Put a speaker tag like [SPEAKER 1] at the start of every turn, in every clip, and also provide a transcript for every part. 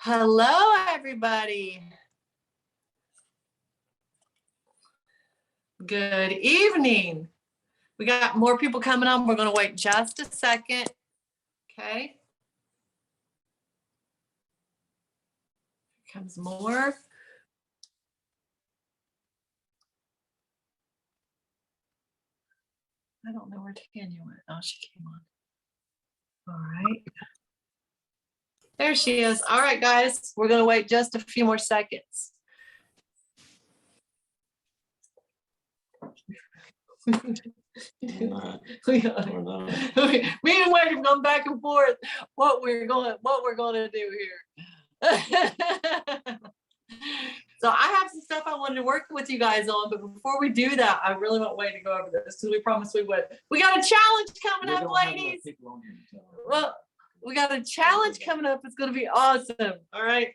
[SPEAKER 1] Hello, everybody. Good evening. We got more people coming on. We're going to wait just a second. Okay. Here comes more. I don't know where Tanya went. Oh, she came on. All right. There she is. All right, guys. We're going to wait just a few more seconds. Me and Wade have gone back and forth what we're going to do here. So I have some stuff I wanted to work with you guys on, but before we do that, I really want Wade to go over this because we promised we would. We got a challenge coming up, ladies. Well, we got a challenge coming up. It's going to be awesome. All right.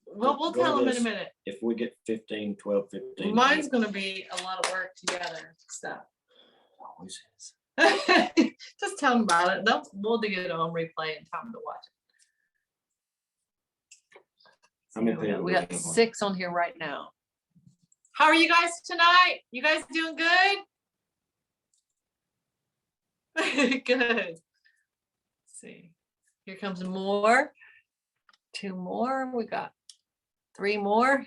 [SPEAKER 1] Well, we'll tell them in a minute.
[SPEAKER 2] If we get 15, 12, 15.
[SPEAKER 1] Mine's going to be a lot of work together stuff.
[SPEAKER 2] Always is.
[SPEAKER 1] Just tell them about it. We'll do it on replay and time to watch it. We got 6 on here right now. How are you guys tonight? You guys doing good? Good. Let's see. Here comes more. 2 more. We got 3 more.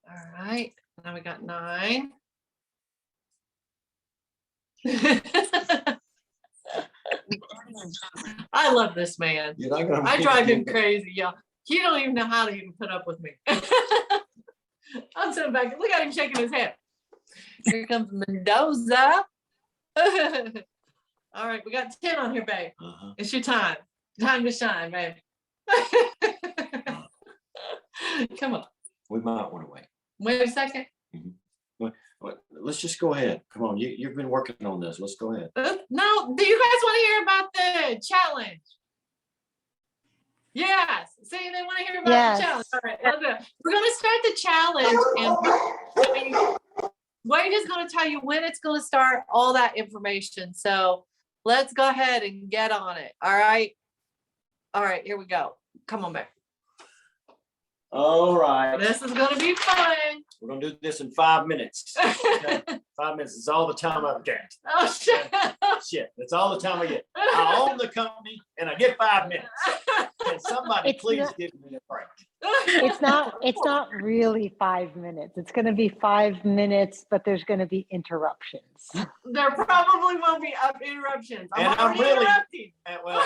[SPEAKER 1] All right. Now we got 9. I love this man. I drive him crazy, y'all. You don't even know how to even put up with me. I'm sitting back. Look at him shaking his head. Here comes Mendoza. All right, we got 10 on here, babe. It's your time. Time to shine, babe. Come on.
[SPEAKER 2] We might want to wait.
[SPEAKER 1] Wait a second.
[SPEAKER 2] Let's just go ahead. Come on, you've been working on this. Let's go ahead.
[SPEAKER 1] No, do you guys want to hear about the challenge? Yes. See, they want to hear about the challenge. All right, we're going to start the challenge, and Wade is going to tell you when it's going to start, all that information. So let's go ahead and get on it. All right. All right, here we go. Come on back.
[SPEAKER 2] All right.
[SPEAKER 1] This is going to be fun.
[SPEAKER 2] We're going to do this in 5 minutes. Okay? 5 minutes is all the time I've got.
[SPEAKER 1] Oh, shit.
[SPEAKER 2] Shit, that's all the time I get. I own the company and I get 5 minutes. Can somebody please give me a break?
[SPEAKER 3] It's not really 5 minutes. It's going to be 5 minutes, but there's going to be interruptions.
[SPEAKER 1] There probably will be interruptions.
[SPEAKER 2] I'm really interrupting. Well,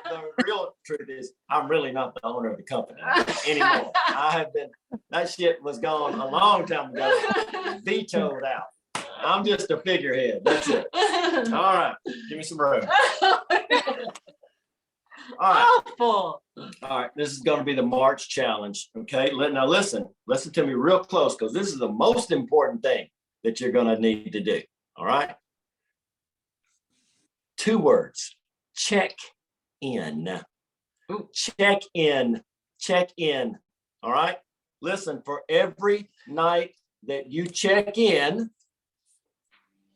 [SPEAKER 2] the real truth is I'm really not the owner of the company anymore. I have been, that shit was gone a long time ago, vetoed out. I'm just a figurehead. That's it. All right. Give me some room. All right.
[SPEAKER 1] Awful.
[SPEAKER 2] All right. This is going to be the March challenge. Okay. Now listen to me real close because this is the most important thing that you're going to need to do. All right. 2 words. Check in.
[SPEAKER 1] Ooh.
[SPEAKER 2] Check in. Check in. All right. Listen, for every night that you check in,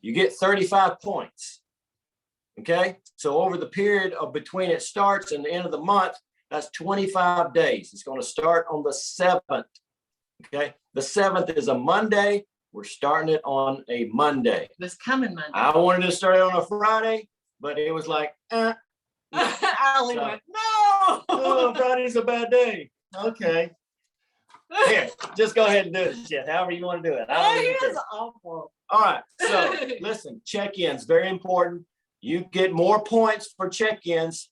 [SPEAKER 2] you get 35 points. Okay. So over the period of between it starts and the end of the month, that's 25 days. It's going to start on the 7th. Okay. The 7th is a Monday. We're starting it on a Monday.
[SPEAKER 1] This coming Monday.
[SPEAKER 2] I wanted to start it on a Friday, but it was like,
[SPEAKER 1] Allie went, no.
[SPEAKER 2] Oh, Friday's a bad day. Okay. Here, just go ahead and do it, shit. However you want to do it.
[SPEAKER 1] He is awful.
[SPEAKER 2] All right. So listen, check-ins, very important. You get more points for check-ins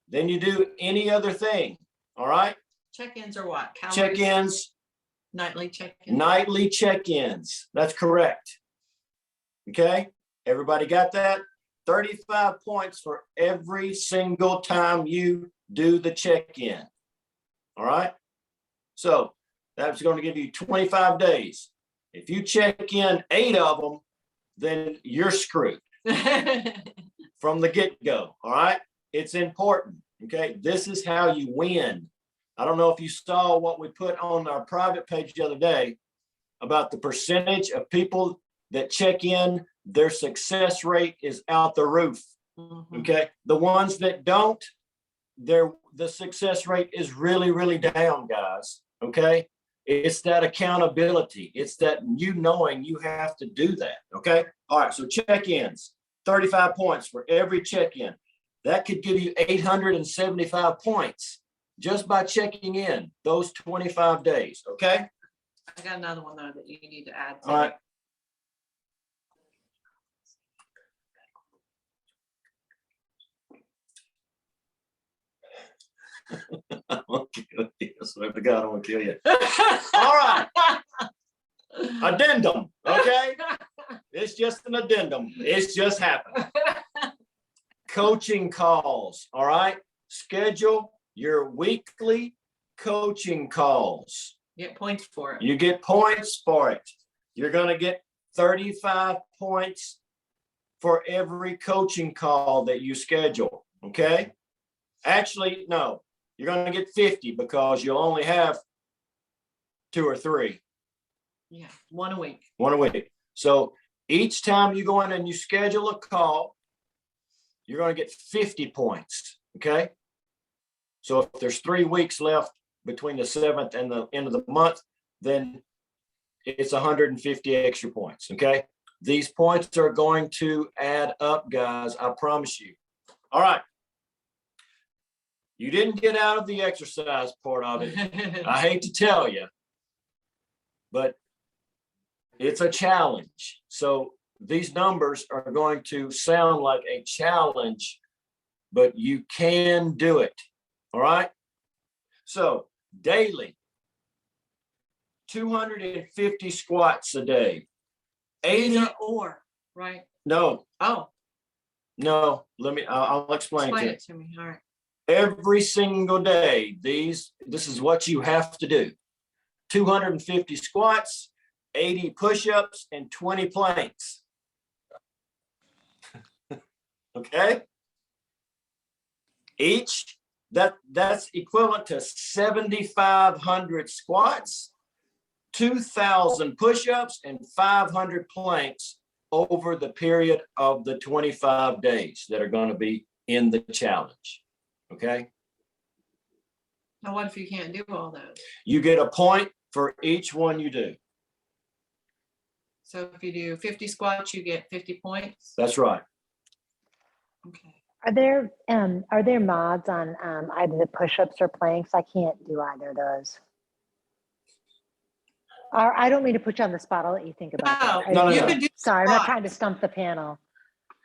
[SPEAKER 2] than you do any other thing. All right.
[SPEAKER 1] Check-ins are what? Calories?
[SPEAKER 2] Check-ins.
[SPEAKER 1] Nightly check-ins.
[SPEAKER 2] Nightly check-ins. That's correct. Okay. Everybody got that? 35 points for every single time you do the check-in. All right. So that's going to give you 25 days. If you check in 8 of them, then you're screwed from the get-go. All right. It's important. Okay. This is how you win. I don't know if you saw what we put on our private page the other day about the percentage of people that check in, their success rate is out the roof. Okay. The ones that don't, the success rate is really, really down, guys. Okay. It's that accountability. It's that you knowing you have to do that. Okay. All right. So check-ins, 35 points for every check-in. That could give you 875 points just by checking in those 25 days. Okay.
[SPEAKER 1] I got another one though that you need to add.
[SPEAKER 2] All right. I won't kill you. I swear to God, I won't kill you. All right. Addendum. Okay. It's just an addendum. It's just happened. Coaching calls. All right. Schedule your weekly coaching calls.
[SPEAKER 1] Get points for it.
[SPEAKER 2] You get points for it. You're going to get 35 points for every coaching call that you schedule. Okay. Actually, no, you're going to get 50 because you'll only have 2 or 3.
[SPEAKER 1] Yeah, one a week.
[SPEAKER 2] One a week. So each time you go in and you schedule a call, you're going to get 50 points. Okay. So if there's 3 weeks left between the 7th and the end of the month, then it's 150 extra points. Okay. These points are going to add up, guys. I promise you. All right. You didn't get out of the exercise part of it. I hate to tell you, but it's a challenge. So these numbers are going to sound like a challenge, but you can do it. All right. So daily, 250 squats a day. 80
[SPEAKER 1] Either or, right?
[SPEAKER 2] No,
[SPEAKER 1] Oh,
[SPEAKER 2] no. I'll explain
[SPEAKER 1] explain
[SPEAKER 2] to you.
[SPEAKER 1] it to me. All right.
[SPEAKER 2] Every single day, this is what you have to do. 250 squats, 80 push-ups, and 20 planks. Okay. Each, that's equivalent to 7,500 squats, 2,000 push-ups, and 500 planks over the period of the 25 days that are going to be in the challenge. Okay.
[SPEAKER 1] Now, what if you can't do all those?
[SPEAKER 2] You get a point for each one you do.
[SPEAKER 1] So if you do 50 squats, you get 50 points.
[SPEAKER 2] That's right.
[SPEAKER 1] Okay.
[SPEAKER 3] Are there mods on either the push-ups or planks? I can't do either of those. I don't mean to put you on the spot. I'll let you think about that.
[SPEAKER 2] No,
[SPEAKER 1] you
[SPEAKER 2] no.
[SPEAKER 1] can do
[SPEAKER 3] Sorry, I'm not
[SPEAKER 1] squats.
[SPEAKER 3] trying to stump the panel.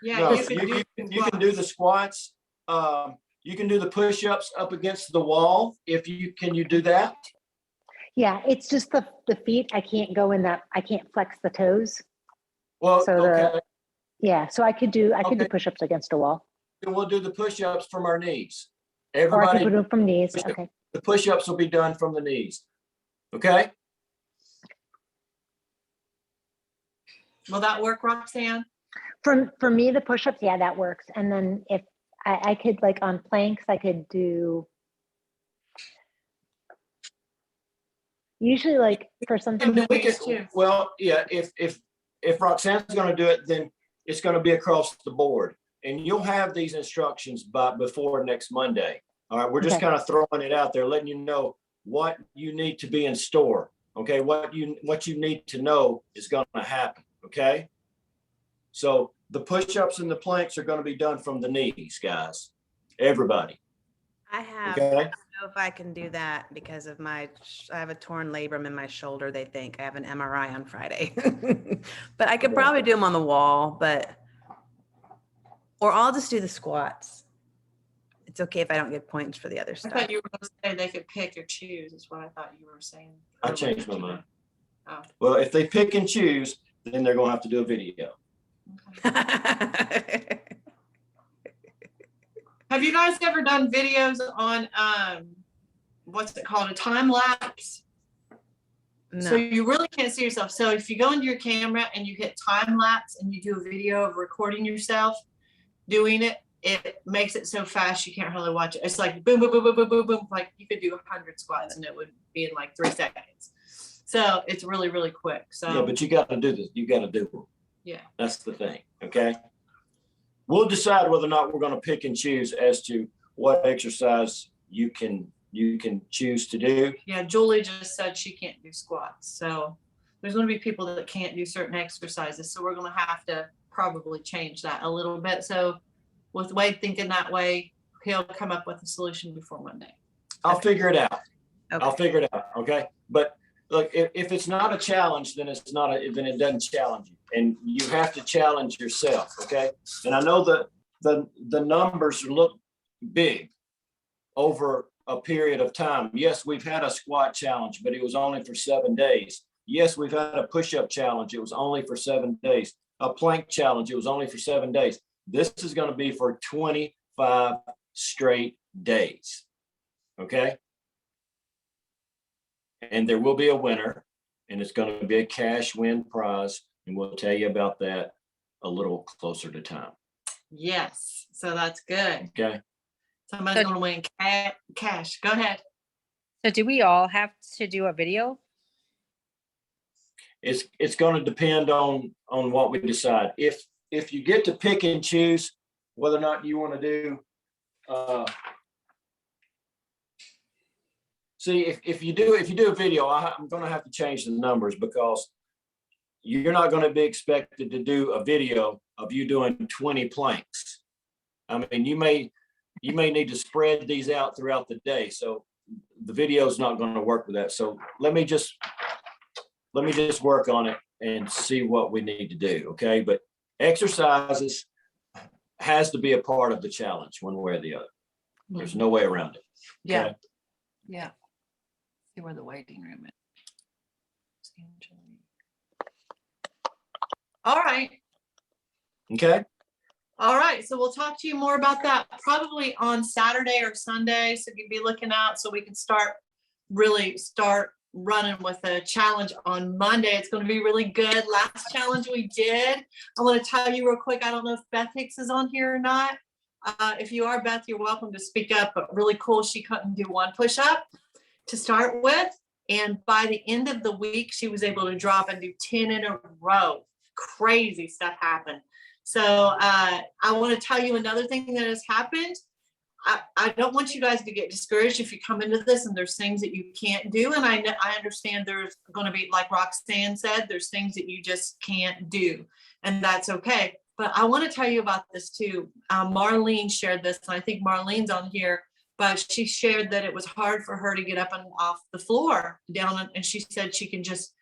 [SPEAKER 1] Yeah,
[SPEAKER 2] No,
[SPEAKER 1] you can do
[SPEAKER 2] the squats. You can do the push-ups up against the wall. Can you do that?
[SPEAKER 3] Yeah, it's just the feet. I can't go in that. I can't flex the toes.
[SPEAKER 2] Well,
[SPEAKER 3] So
[SPEAKER 2] okay.
[SPEAKER 3] Yeah, so I could do
[SPEAKER 2] Okay.
[SPEAKER 3] push-ups against a wall.
[SPEAKER 2] Then we'll do the push-ups from our knees.
[SPEAKER 3] Or I can
[SPEAKER 2] Everybody,
[SPEAKER 3] put them from knees.
[SPEAKER 2] push-up.
[SPEAKER 3] Okay.
[SPEAKER 2] The push-ups will be done from the knees. Okay.
[SPEAKER 1] Will that work, Roxanne?
[SPEAKER 3] For me, the push-ups, yeah, that works. And then if I could, like on planks, I could do usually like for something.
[SPEAKER 2] We can, well, yeah, if Roxanne's going to do it, then it's going to be across the board, and you'll have these instructions before next Monday. All right, we're just
[SPEAKER 3] Okay.
[SPEAKER 2] kind of throwing it out there, letting you know what you need to be in store. Okay, what you need to know is going to happen. Okay, so the push-ups and the planks are going to be done from the knees, guys. Everybody.
[SPEAKER 4] I have,
[SPEAKER 2] Okay.
[SPEAKER 4] I don't know if I can do that because of I have a torn labrum in my shoulder. They think I have an MRI on Friday, but I could
[SPEAKER 2] Okay.
[SPEAKER 4] probably do them on the wall, or I'll just do the squats. It's okay if I don't get points for the other
[SPEAKER 1] I
[SPEAKER 4] stuff.
[SPEAKER 1] thought you were going to say they could pick or choose is what I thought you were saying.
[SPEAKER 2] I changed my mind.
[SPEAKER 1] Oh.
[SPEAKER 2] Well, if they pick and choose, then they're going to have to do a video.
[SPEAKER 1] Okay. Have you guys ever done videos on what's it called, a time lapse? So
[SPEAKER 4] No.
[SPEAKER 1] you really can't see yourself. So if you go into your camera and you hit time lapse and you do a video of recording yourself doing it, it makes it so fast you can't really watch it. It's like boom, boom, boom, boom, boom, boom, boom. Like you could do 100 squats and it would be in like 3 seconds. So it's really, really quick. So
[SPEAKER 2] Yeah, but you got to do this. You got to do it.
[SPEAKER 1] yeah.
[SPEAKER 2] That's the thing. Okay. We'll decide whether or not we're going to pick and choose as to what exercise you can choose to do.
[SPEAKER 1] Yeah, Julie just said she can't do squats. So there's going to be people that can't do certain exercises. So we're going to have to probably change that a little bit. So with Wade thinking that way, he'll come up with a solution before Monday.
[SPEAKER 2] I'll figure it out.
[SPEAKER 4] Okay.
[SPEAKER 2] I'll figure it out. Okay. But look, if it's not a challenge, then then it doesn't challenge you, and you have to challenge yourself. Okay. And I know that the numbers look big over a period of time. Yes, we've had a squat challenge, but it was only for 7 days. Yes, we've had a push-up challenge. It was only for 7 days. A plank challenge. It was only for 7 days. This is going to be for 25 straight days. Okay. And there will be a winner, and it's going to be a cash win prize. And we'll tell you about that a little closer to time.
[SPEAKER 1] Yes. So that's good.
[SPEAKER 2] Okay.
[SPEAKER 1] Somebody's going to win cash. Go ahead.
[SPEAKER 5] So do we all have to do a video?
[SPEAKER 2] It's going to depend on what we decide. If you get to pick and choose whether or not you want to do, see, if you do a video, I'm going to have to change the numbers, because you're not going to be expected to do a video of you doing 20 planks. I mean, you may need to spread these out throughout the day. So the video is not going to work with that. So let me just work on it and see what we need to do. Okay. But exercises has to be a part of the challenge one way or the other. There's no way around it.
[SPEAKER 1] Yeah.
[SPEAKER 2] Okay?
[SPEAKER 1] Yeah. See where the waiting room is. All right.
[SPEAKER 2] Okay.
[SPEAKER 1] All right. So we'll talk to you more about that probably on Saturday or Sunday. So you can be looking out so we can start running with a challenge on Monday. It's going to be really good. Last challenge we did, I want to tell you real quick. I don't know if Beth Hicks is on here or not. If you are, Beth, you're welcome to speak up, but really cool. She couldn't do one push-up to start with. And by the end of the week, she was able to drop and do 10 in a row. Crazy stuff happened. So I want to tell you another thing that has happened. I don't want you guys to get discouraged if you come into this and there's things that you can't do. And I understand there's going to be, like Roxanne said, there's things that you just can't do, and that's okay. But I want to tell you about this too. Marlene shared this, and I think Marlene's on here, but she shared that it was hard for her to get up and off the floor down. And she said she can just,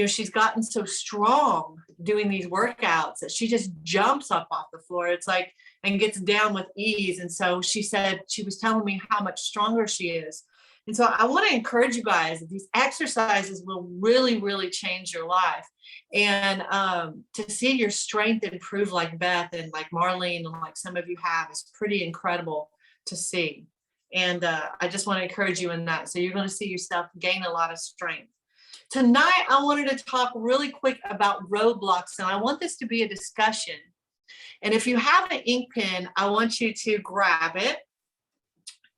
[SPEAKER 1] she's gotten so strong doing these workouts that she just jumps up off the floor. It's like, and gets down with ease. And so she said, she was telling me how much stronger she is. And so I want to encourage you guys that these exercises will really, really change your life. And to see your strength improve like Beth and like Marlene and like some of you have is pretty incredible to see. And I just want to encourage you in that. So you're going to see yourself gain a lot of strength. Tonight, I wanted to talk really quick about roadblocks, and I want this to be a discussion. And if you have an ink pen, I want you to grab it.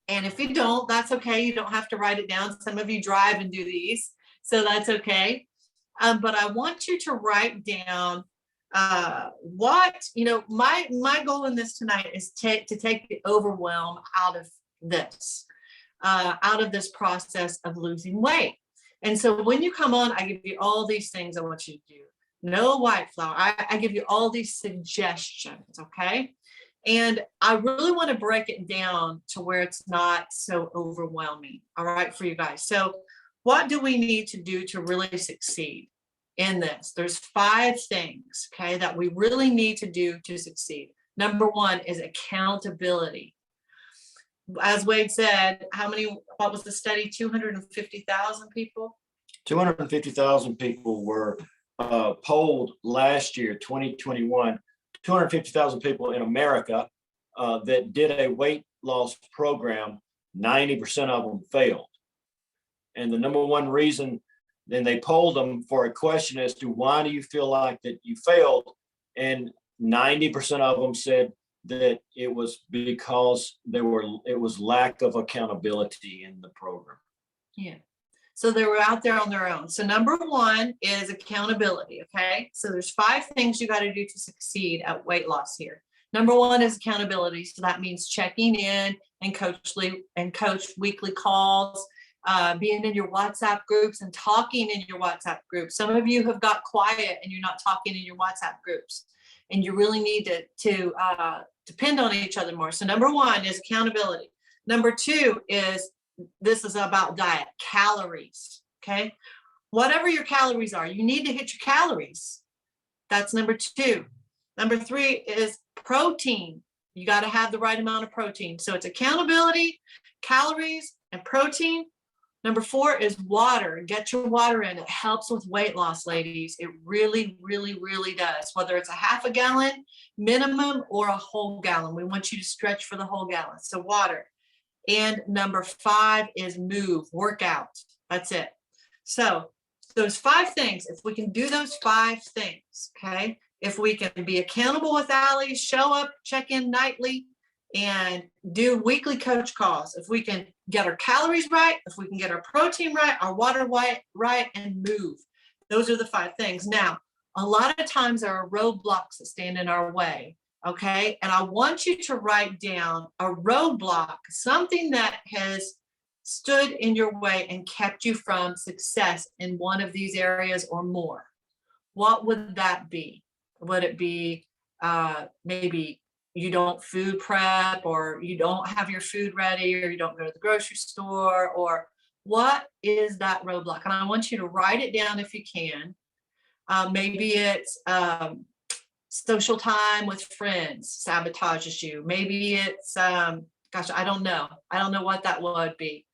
[SPEAKER 1] And if you don't, that's okay. You don't have to write it down. Some of you drive and do these, so that's okay. But I want you to write down my goal in this tonight is to take the overwhelm out of this process of losing weight. And so when you come on, I give you all these things I want you to do. No white flour. I give you all these suggestions, okay? And I really want to break it down to where it's not so overwhelming, all right, for you guys. So what do we need to do to really succeed in this? There's 5 things, okay, that we really need to do to succeed. Number 1 is accountability. As Wade said, what was the study? 250,000 people?
[SPEAKER 2] 250,000 people were polled last year, 2021. 250,000 people in America that did a weight loss program. 90% of them failed. And the number one reason, then they polled them for a question as to why do you feel like that you failed? And 90% of them said that it was because it was lack of accountability in the program.
[SPEAKER 1] Yeah. So they were out there on their own. So number 1 is accountability. Okay. So there's 5 things you got to do to succeed at weight loss here. Number one is accountability. So that means checking in and coach weekly calls, being in your WhatsApp groups and talking in your WhatsApp groups. Some of you have got quiet and you're not talking in your WhatsApp groups, and you really need to depend on each other more. So number one is accountability. Number two is, this is about diet, calories. Okay. Whatever your calories are, you need to hit your calories. That's number two. Number three is protein. You got to have the right amount of protein. So it's accountability, calories, and protein. Number four is water. Get your water in. It helps with weight loss, ladies. It really, really, really does. Whether it's a half a gallon minimum or a whole gallon. We want you to stretch for the whole gallon. So water. And number five is move, workout. That's it. So those 5 things, if we can do those 5 things, okay? If we can be accountable with Allie, show up, check in nightly, and do weekly coach calls. If we can get our calories right, if we can get our protein right, our water right, and move. Those are the 5 things. Now, a lot of times there are roadblocks that stand in our way, okay? And I want you to write down a roadblock, something that has stood in your way and kept you from success in one of these areas or more. What would that be? Would it be maybe you don't food prep, or you don't have your food ready, or you don't go to the grocery store, or what is that roadblock? And I want you to write it down if you can. Maybe it's social time with friends sabotages you. Maybe it's, gosh, I don't know. I don't know what that would be.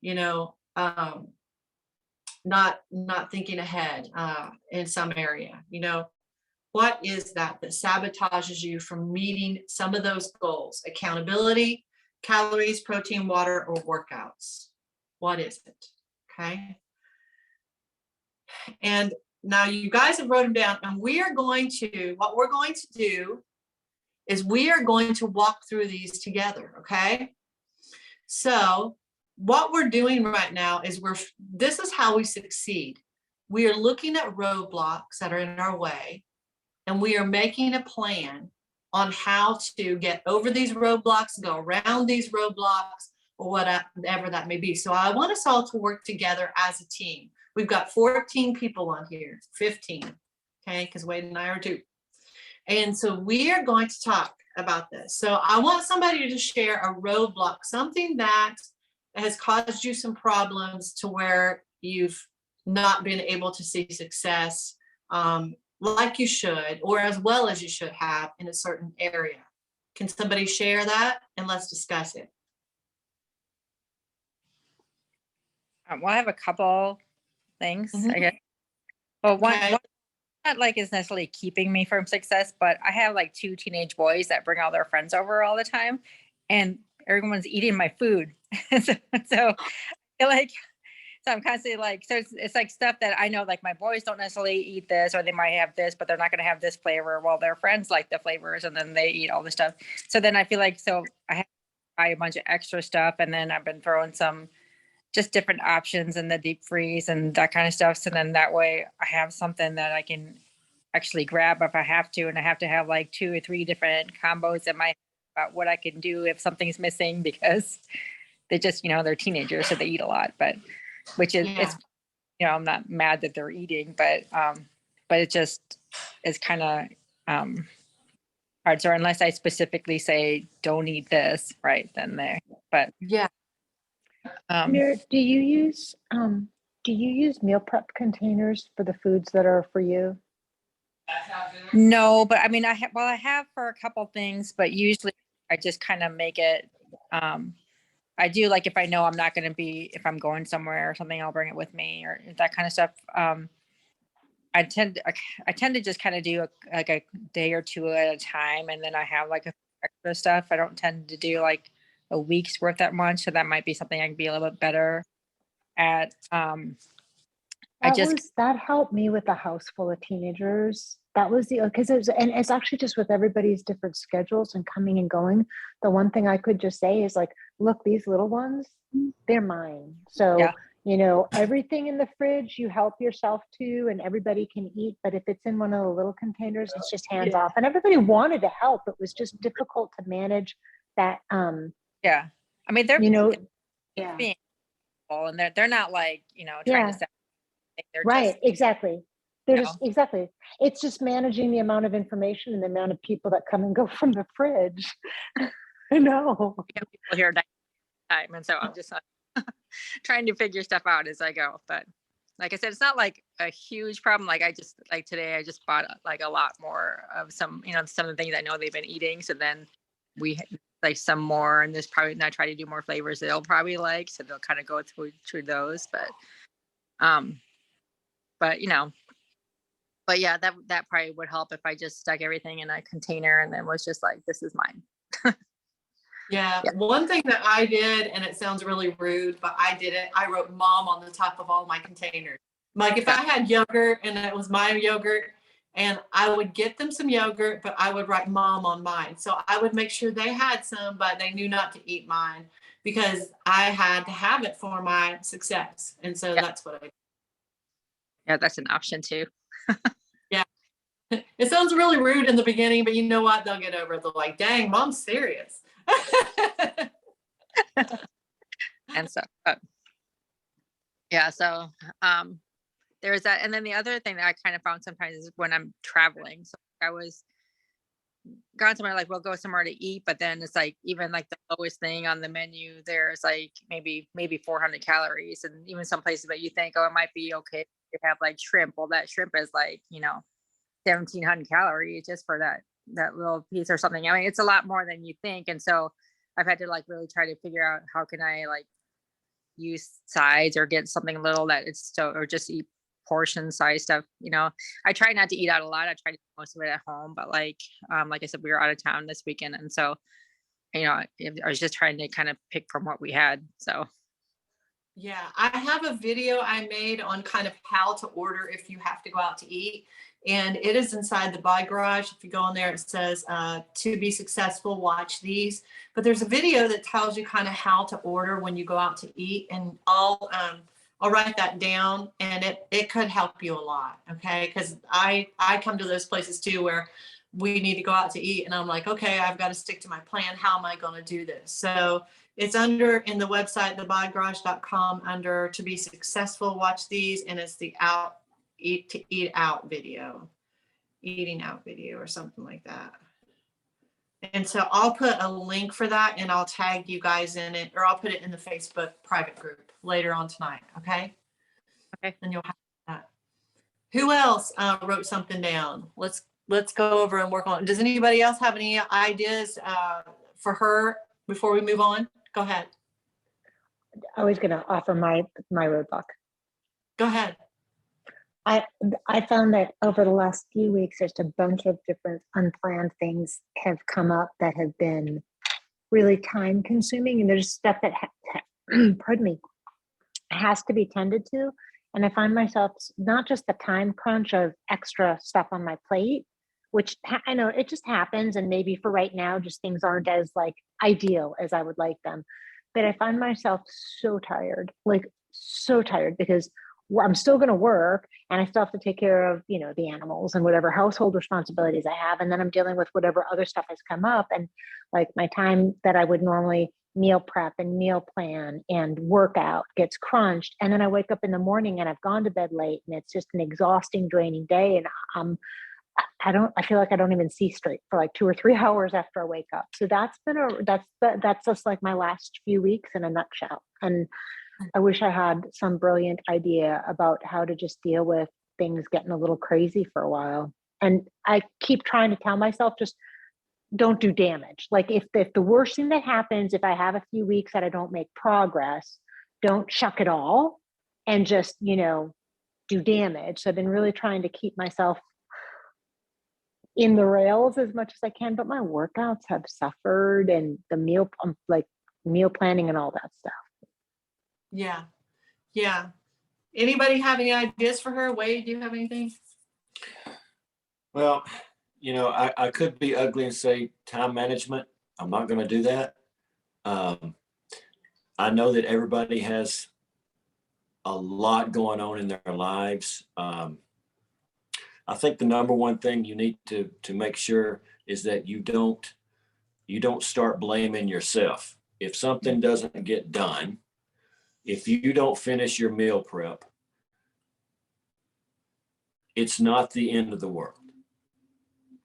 [SPEAKER 1] You know, not thinking ahead in some area, you know. What is that sabotages you from meeting some of those goals? Accountability, calories, protein, water, or workouts? What is it? Okay. And now you guys have wrote them down, and what we're going to do is we are going to walk through these together. Okay. So what we're doing right now is this is how we succeed. We are looking at roadblocks that are in our way, and we are making a plan on how to get over these roadblocks, go around these roadblocks, or whatever that may be. So I want us all to work together as a team. We've got 14 people on here, 15, okay, because Wade and I are 2. And so we are going to talk about this. So I want somebody to share a roadblock, something that has caused you some problems to where you've not been able to see success like you should, or as well as you should have in a certain area. Can somebody share that, and let's discuss it?
[SPEAKER 5] Well, I have a couple things,
[SPEAKER 1] Mhm.
[SPEAKER 5] I guess. Well,
[SPEAKER 1] Okay.
[SPEAKER 5] one not like is necessarily keeping me from success, but I have like 2 teenage boys that bring all their friends over all the time, and everyone's eating my food. so I feel like, so I'm constantly like, so it's like stuff that I know, like my boys don't necessarily eat this, or they might have this, but they're not going to have this flavor. Well, their friends like the flavors, and then they eat all the stuff. So then I feel like, so I have to buy a bunch of extra stuff, and then I've been throwing some just different options in the deep freeze and that kind of stuff. So then that way I have something that I can actually grab if I have to, and I have to have like 2 or 3 different combos in my about what I can do if something's missing, because they just, they're teenagers, so they eat a lot, but which is,
[SPEAKER 1] Yeah.
[SPEAKER 5] it's, I'm not mad that they're eating, but it just is kind of hard. So unless I specifically say, don't eat this, right, then there, but
[SPEAKER 1] Yeah.
[SPEAKER 3] Mira, do you use meal prep containers for the foods that are for you?
[SPEAKER 5] no, but I mean, I have for a couple things, but usually I just kind of make it, I do, like, if I know I'm not going to be, if I'm going somewhere or something, I'll bring it with me, or that kind of stuff. I tend to just kind of do like a day or 2 at a time, and then I have like a extra stuff. I don't tend to do like a week's worth that much, so that might be something I can be a little bit better at.
[SPEAKER 3] That helped me with a house full of teenagers. That was because it's actually just with everybody's different schedules and coming and going. The one thing I could just say is like, look, these little ones, they're mine. So
[SPEAKER 5] Yeah.
[SPEAKER 3] You know, everything in the fridge you help yourself to and everybody can eat, but if it's in one of the little containers, it's just hands off. And everybody wanted to help. It was just difficult to manage that,
[SPEAKER 5] Yeah. I mean, they're
[SPEAKER 3] you know,
[SPEAKER 5] being full, and they're not like, trying to
[SPEAKER 3] yeah,
[SPEAKER 5] sell. They're
[SPEAKER 3] right,
[SPEAKER 5] just,
[SPEAKER 3] exactly. They're
[SPEAKER 5] you
[SPEAKER 3] just,
[SPEAKER 5] know,
[SPEAKER 3] exactly. It's just managing the amount of information and the amount of people that come and go from the fridge. I know.
[SPEAKER 5] we have people here time. And so I'm just trying to figure stuff out as I go. But like I said, it's not like a huge problem. Like today, I just bought like a lot more of some of the things I know they've been eating. So then we like some more, and there's probably not try to do more flavors that they'll probably like. So they'll kind of go through those. Um, but but yeah, that probably would help if I just stuck everything in a container and then was just like, this is mine.
[SPEAKER 1] Yeah,
[SPEAKER 5] Yeah.
[SPEAKER 1] one thing that I did, and it sounds really rude, but I did it. I wrote mom on the top of all my containers. Like if I had yogurt and it was my yogurt, and I would get them some yogurt, but I would write mom on mine. So I would make sure they had some, but they knew not to eat mine because I had to have it for my success. And so that's what I did.
[SPEAKER 5] Yeah, that's an option too.
[SPEAKER 1] It sounds really rude in the beginning, but you know what? They'll get over it. They're like, dang, mom's serious.
[SPEAKER 5] And so yeah, so there's that. And then the other thing that I kind of found sometimes is when I'm traveling. So I was gone somewhere, like we'll go somewhere to eat, but then it's like even like the lowest thing on the menu there is like maybe 400 calories. And even some places that you think, oh, it might be okay to have like shrimp. Well, that shrimp is like 1,700 calories just for that little piece or something. I mean, it's a lot more than you think. And so I've had to like really try to figure out how can I like use sides or get something little that it's so, or just eat portion size stuff. I try not to eat out a lot. I try to do most of it at home, but like I said, we were out of town this weekend. And so, I was just trying to kind of pick from what we had. So
[SPEAKER 1] Yeah, I have a video I made on kind of how to order if you have to go out to eat. And it is inside the Buy Garage. If you go in there, it says to be successful, watch these. But there's a video that tells you kind of how to order when you go out to eat. And I'll write that down, and it could help you a lot. Okay. Because I come to those places too where we need to go out to eat. And I'm like, okay, I've got to stick to my plan. How am I going to do this? So it's in the website, thebuygarage.com, under to be successful, watch these. And it's the eating out video or something like that. And so I'll put a link for that and I'll tag you guys in it, or I'll put it in the Facebook private group later on tonight. Okay. And you'll have that. Who else wrote something down? Let's go over and work on it. Does anybody else have any ideas for her before we move on? Go ahead.
[SPEAKER 3] I was going to offer my roadblock.
[SPEAKER 1] Go ahead.
[SPEAKER 3] I found that over the last few weeks, there's a bunch of different unplanned things have come up that have been really time consuming, and there's stuff that pardon me, has to be tended to. And I find myself not just the time crunch of extra stuff on my plate, which I know it just happens, and maybe for right now, just things aren't as like ideal as I would like them. But I find myself so tired because I'm still going to work and I still have to take care of, the animals and whatever household responsibilities I have. And then I'm dealing with whatever other stuff has come up. And like my time that I would normally meal prep and meal plan and work out gets crunched. And then I wake up in the morning and I've gone to bed late, and it's just an exhausting, draining day. And I feel like I don't even see straight for like 2 or 3 hours after I wake up. So that's just like my last few weeks in a nutshell. And I wish I had some brilliant idea about how to just deal with things getting a little crazy for a while. And I keep trying to tell myself, just don't do damage. Like if the worst thing that happens, if I have a few weeks that I don't make progress, don't chuck it all and just, do damage. So I've been really trying to keep myself in the rails as much as I can, but my workouts have suffered, and the meal planning and all that stuff.
[SPEAKER 1] Yeah. Anybody have any ideas for her? Wade, do you have anything?
[SPEAKER 2] Well, I could be ugly and say time management. I'm not going to do that. I know that everybody has a lot going on in their lives. I think the number one thing you need to make sure is that you don't start blaming yourself. If something doesn't get done, if you don't finish your meal prep, it's not the end of the world.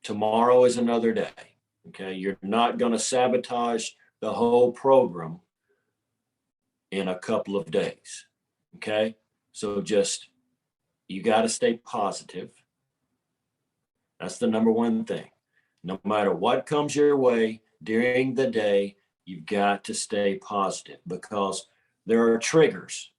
[SPEAKER 2] Tomorrow is another day. Okay. You're not going to sabotage the whole program in a couple of days. Okay. So just, you got to stay positive. That's the number one thing. No matter what comes your way during the day, you've got to stay positive because there are triggers.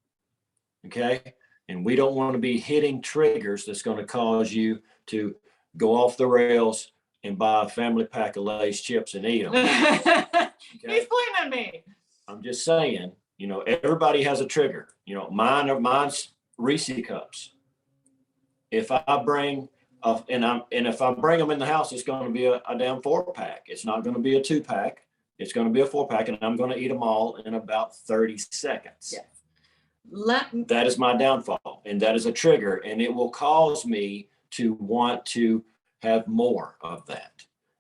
[SPEAKER 2] Okay. And we don't want to be hitting triggers that's going to cause you to go off the rails and buy a family pack of Lay's chips and eat them. Okay?
[SPEAKER 1] He's playing on me.
[SPEAKER 2] I'm just saying, everybody has a trigger. Mine's Reese cups. If I bring if I bring them in the house, it's going to be a damn 4-pack. It's not going to be a 2-pack. It's going to be a 4-pack, and I'm going to eat them all in about 30 seconds.
[SPEAKER 1] Yes.
[SPEAKER 2] That is my downfall, and that is a trigger, and it will cause me to want to have more of that.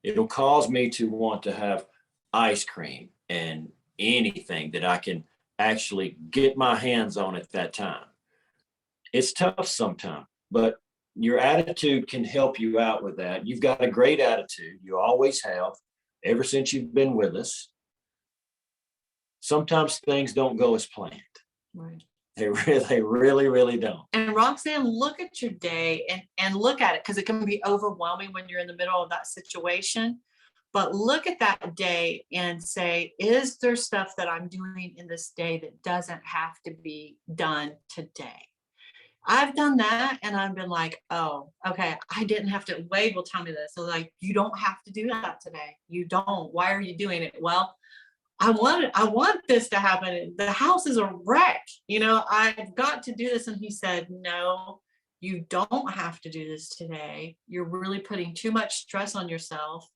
[SPEAKER 2] It'll cause me to want to have ice cream and anything that I can actually get my hands on at that time. It's tough sometimes, but your attitude can help you out with that. You've got a great attitude. You always have, ever since you've been with us. Sometimes things don't go as planned.
[SPEAKER 1] Right.
[SPEAKER 2] They really, really don't.
[SPEAKER 1] And Roxanne, look at your day and look at it, because it can be overwhelming when you're in the middle of that situation. But look at that day and say, is there stuff that I'm doing in this day that doesn't have to be done today? I've done that, and I've been like, oh, okay, I didn't have to. Wade will tell me this. So like, you don't have to do that today. You don't. Why are you doing it? Well, I want this to happen. The house is a wreck. I've got to do this. And he said, no, you don't have to do this today. You're really putting too much stress on yourself.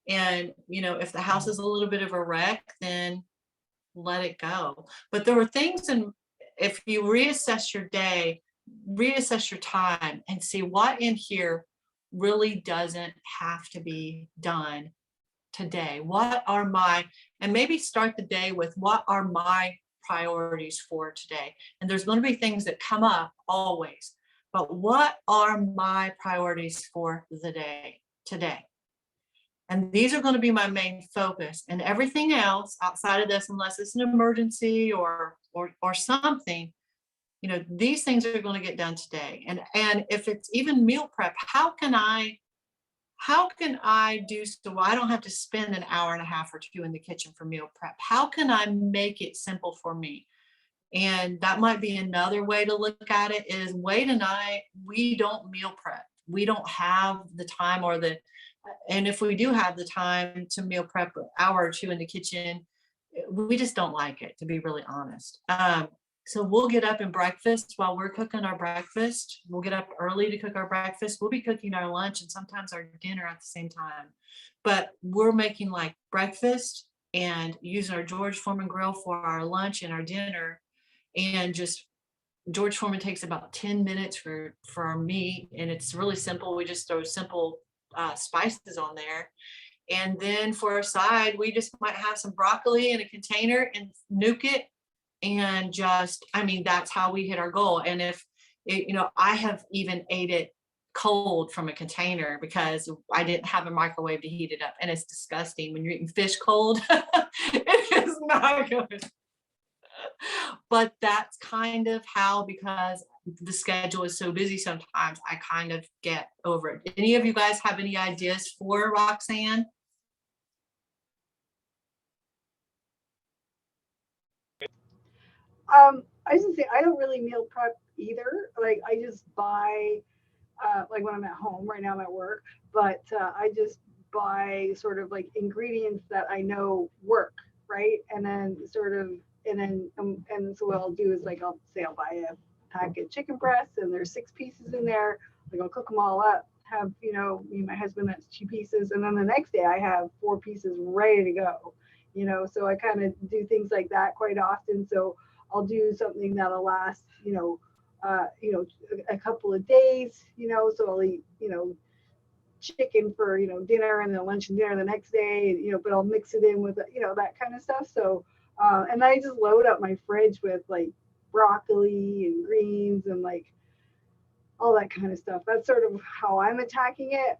[SPEAKER 1] And, if the house is a little bit of a wreck, then let it go. But there were things, and if you reassess your day, reassess your time, and see what in here really doesn't have to be done today. And maybe start the day with, what are my priorities for today? And there's going to be things that come up always, but what are my priorities for the day today? And these are going to be my main focus, and everything else outside of this, unless it's an emergency or something, these things are going to get done today. And if it's even meal prep, how can I do so I don't have to spend an hour and a half or 2 in the kitchen for meal prep? How can I make it simple for me? And that might be another way to look at it, is Wade and I, we don't meal prep. We don't have the time and if we do have the time to meal prep an hour or 2 in the kitchen, we just don't like it, to be really honest. So we'll get up and breakfast while we're cooking our breakfast. We'll get up early to cook our breakfast. We'll be cooking our lunch and sometimes our dinner at the same time. But we're making like breakfast and using our George Foreman grill for our lunch and our dinner. And just George Foreman takes about 10 minutes for our meat. And it's really simple. We just throw simple spices on there. And then for a side, we just might have some broccoli in a container and nuke it. And that's how we hit our goal. And if I have even ate it cold from a container because I didn't have a microwave to heat it up. And it's disgusting when you're eating fish cold. It is not good. But that's kind of how, because the schedule is so busy sometimes, I kind of get over it. Any of you guys have any ideas for Roxanne?
[SPEAKER 6] I just say I don't really meal prep either. Like I just buy, like when I'm at home. Right now I'm at work, but I just buy sort of like ingredients that I know work, right? And then so what I'll do is like I'll buy a pack of chicken breasts and there's 6 pieces in there. Like I'll cook them all up. Have me and my husband, that's 2 pieces, and then the next day I have 4 pieces ready to go. So I kind of do things like that quite often. So I'll do something that'll last, a couple of days, so I'll eat, chicken for, dinner and then lunch and dinner the next day, but I'll mix it in with, that kind of stuff. So, and I just load up my fridge with like broccoli and greens and like all that kind of stuff. That's sort of how I'm attacking it.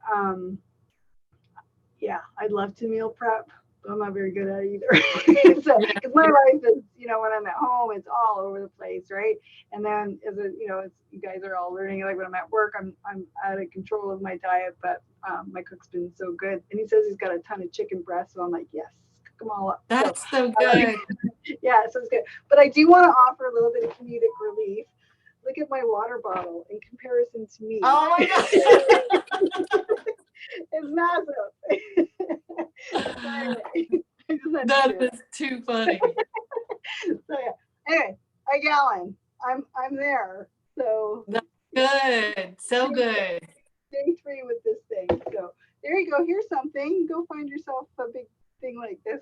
[SPEAKER 6] Yeah, I'd love to meal prep, but I'm not very good at it either. So, because my life is, when I'm at home, it's all over the place, right? And then as you guys are all learning, like when I'm at work, I'm out of control of my diet, but my cook's been so good, and he says he's got a ton of chicken breasts, so I'm like, yes, cook them all up.
[SPEAKER 1] That's so good.
[SPEAKER 6] Yeah, so it's good. But I do want to offer a little bit of comedic relief. Look at my water bottle in comparison to me.
[SPEAKER 1] Oh my God.
[SPEAKER 6] It's massive.
[SPEAKER 1] That is too funny.
[SPEAKER 6] So yeah. Anyway, a gallon. I'm there. So
[SPEAKER 1] Good. So good.
[SPEAKER 6] day 3 with this thing. So there you go. Here's something. Go find yourself a big thing like this.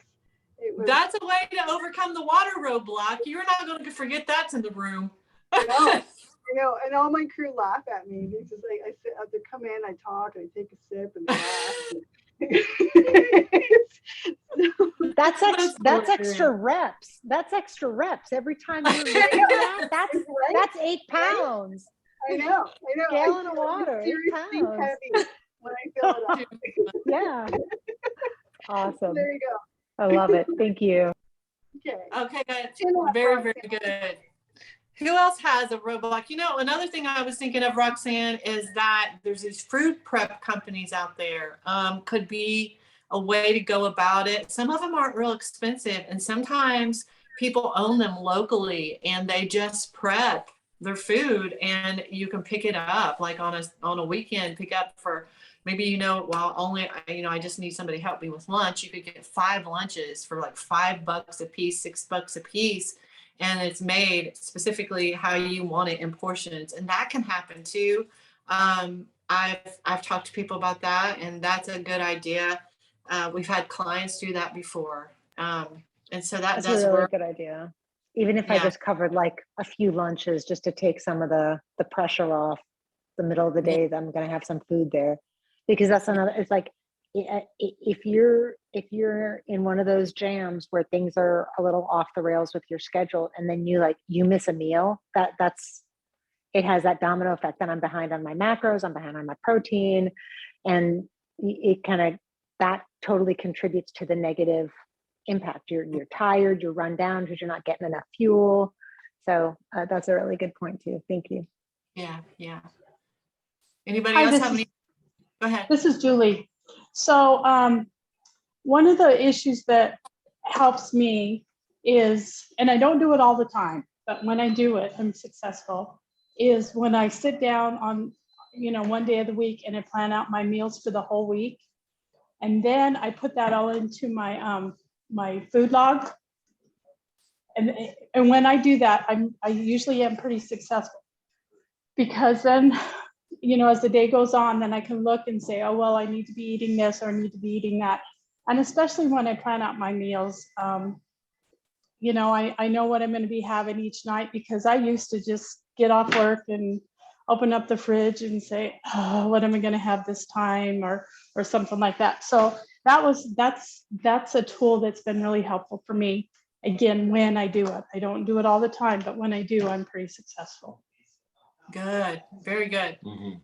[SPEAKER 1] That's a way to overcome the water roadblock. You're not going to forget that's in the room.
[SPEAKER 6] I know, and all my crew laugh at me. It's just like they come in, I talk, and I take a sip and laugh.
[SPEAKER 3] That's extra reps. That's extra reps every time you're doing that. That's 8 pounds.
[SPEAKER 6] I know.
[SPEAKER 3] Gallon of water, 8
[SPEAKER 6] Seriously
[SPEAKER 3] pounds.
[SPEAKER 6] heavy when I fill it up.
[SPEAKER 3] Yeah. Awesome.
[SPEAKER 6] There you go.
[SPEAKER 3] I love it. Thank you.
[SPEAKER 6] Okay.
[SPEAKER 1] Good. Very, very good. Who else has a roadblock? Another thing I was thinking of, Roxanne, is that there's these food prep companies out there. Could be a way to go about it. Some of them aren't real expensive, and sometimes people own them locally and they just prep their food, and you can pick it up like on a weekend, pick up for maybe, I just need somebody to help me with lunch. You could get 5 lunches for like $5 a piece, $6 a piece. And it's made specifically how you want it in portions. And that can happen too. I've talked to people about that, and that's a good idea. We've had clients do that before. And so that
[SPEAKER 3] That's
[SPEAKER 1] does
[SPEAKER 3] a really
[SPEAKER 1] work.
[SPEAKER 3] good idea. Even if I
[SPEAKER 1] Yeah.
[SPEAKER 3] just covered like a few lunches just to take some of the pressure off the middle of the day, that I'm going to have some food there. Because that's another, it's like, if you're in one of those jams where things are a little off the rails with your schedule, and then you miss a meal, it has that domino effect. Then I'm behind on my macros, I'm behind on my protein, and it that totally contributes to the negative impact. You're tired, you're run down because you're not getting enough fuel. So that's a really good point too. Thank you.
[SPEAKER 1] Yeah. Anybody
[SPEAKER 7] Hi,
[SPEAKER 1] else have any? Go ahead.
[SPEAKER 7] This is Julie. So one of the issues that helps me is, and I don't do it all the time, but when I do it, I'm successful, is when I sit down on, one day of the week and I plan out my meals for the whole week. And then I put that all into my my food log. And when I do that, I usually am pretty successful, because then, as the day goes on, then I can look and say, oh, well, I need to be eating this or I need to be eating that. And especially when I plan out my meals, I know what I'm going to be having each night, because I used to just get off work and open up the fridge and say, oh, what am I going to have this time, or something like that. So that's a tool that's been really helpful for me. Again, when I do it, I don't do it all the time, but when I do, I'm pretty successful.
[SPEAKER 1] Good. Very good.
[SPEAKER 2] Mm-hmm.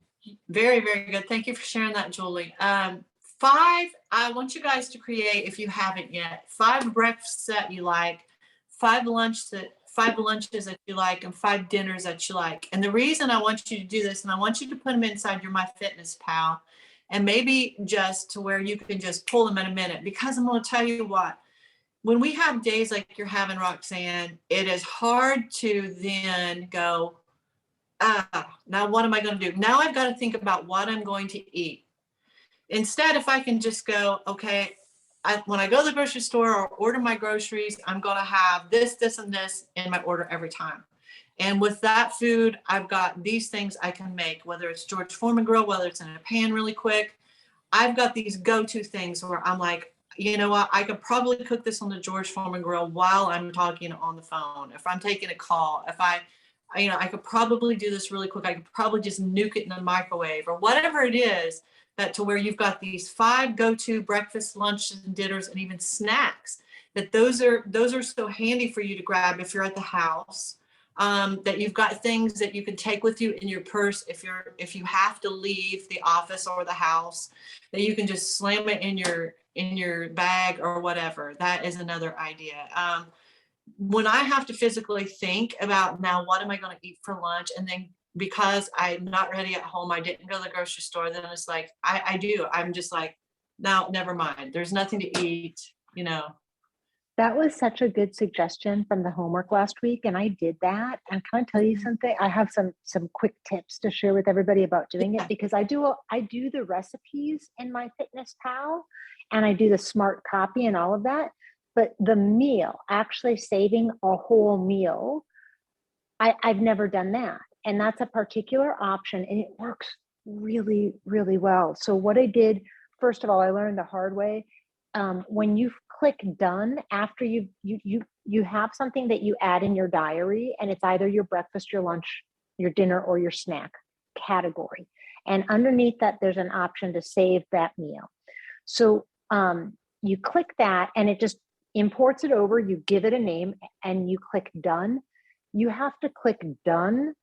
[SPEAKER 1] Very, very good. Thank you for sharing that, Julie. 5, I want you guys to create, if you haven't yet, 5 breakfasts that you like, 5 lunches that you like, and 5 dinners that you like. And the reason I want you to do this, and I want you to put them inside your MyFitnessPal, and maybe just to where you can just pull them in a minute, because I'm going to tell you what, when we have days like you're having, Roxanne, it is hard to then go, now what am I going to do? Now I've got to think about what I'm going to eat. Instead, if I can just go, okay, when I go to the grocery store or order my groceries, I'm going to have this, this, and this in my order every time. And with that food, I've got these things I can make, whether it's George Foreman grill, whether it's in a pan really quick. I've got these go-to things where I'm like, you know what, I could probably cook this on the George Foreman grill while I'm talking on the phone. If I'm taking a call, if I could probably do this really quick. I could probably just nuke it in the microwave or whatever it is, that to where you've got these 5 go-to breakfast, lunches, and dinners, and even snacks, that those are so handy for you to grab if you're at the house. That you've got things that you can take with you in your purse if you have to leave the office or the house, that you can just slam it in your bag or whatever. That is another idea. When I have to physically think about, now what am I going to eat for lunch, and then because I'm not ready at home, I didn't go to the grocery store, then it's like I'm just like, no, never mind, there's nothing to eat, you know.
[SPEAKER 3] That was such a good suggestion from the homework last week, and I did that. And can I tell you something? I have some quick tips to share with everybody about doing it, because I do the recipes in my Fitness Pal, and I do the smart copy and all of that. But the meal, actually saving a whole meal, I've never done that, and that's a particular option, and it works really, really well. So what I did, first of all, I learned the hard way. When you click done, after you have something that you add in your diary, and it's either your breakfast, your lunch, your dinner, or your snack category. And underneath that, there's an option to save that meal. So you click that, and it just imports it over. You give it a name, and you click done. You have to click done